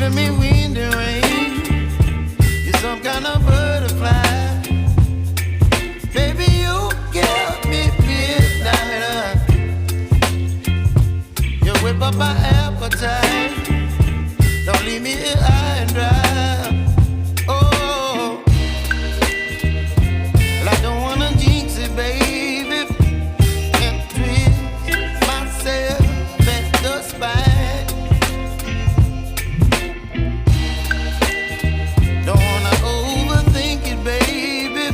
giving me wind and rain. You're some kind of butterfly. Baby, you give me midnight. You whip up my appetite. Don't leave me here high and dry. Oh, well, I don't wanna jinx it, baby, and twist myself at the spine. Don't wanna overthink it, baby.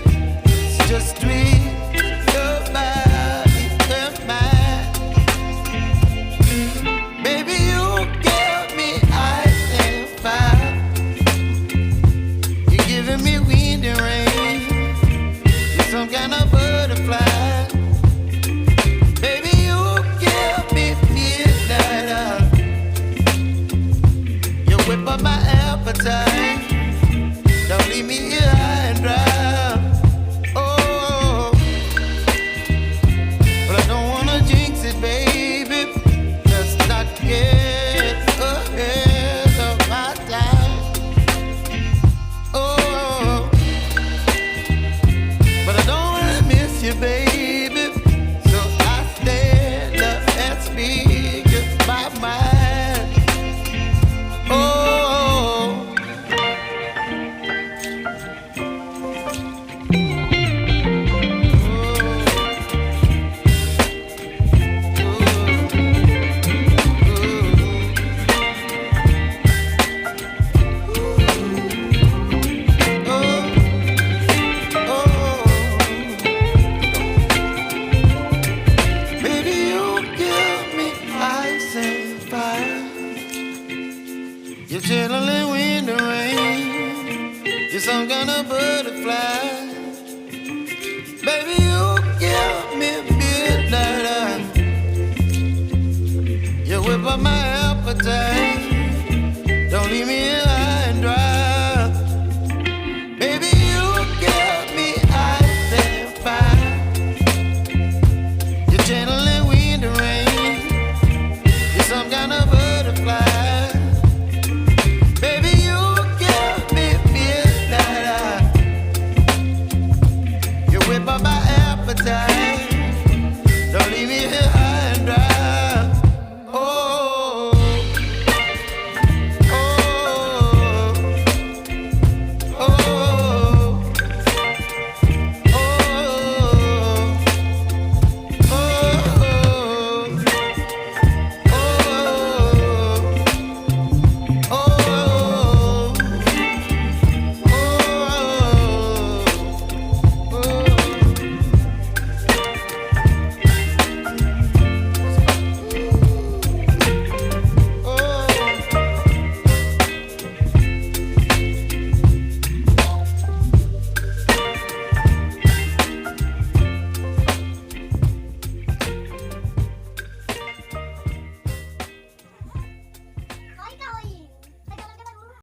It's just twist your body and mine. Baby, you give me ice and fire. You're giving me wind and rain. You're some kind of butterfly. Baby, you give me midnight. You whip up my appetite. Don't leave me here high and dry. Oh, but I don't wanna jinx it, baby. Let's not get ahead of my time. Oh, but I don't wanna miss you, baby. So I stand up and speak my mind. Oh. Baby, you give me ice and fire. You're chilling wind and rain. You're some kind of butterfly. Baby, you give me midnight. You whip up my appetite. Don't leave me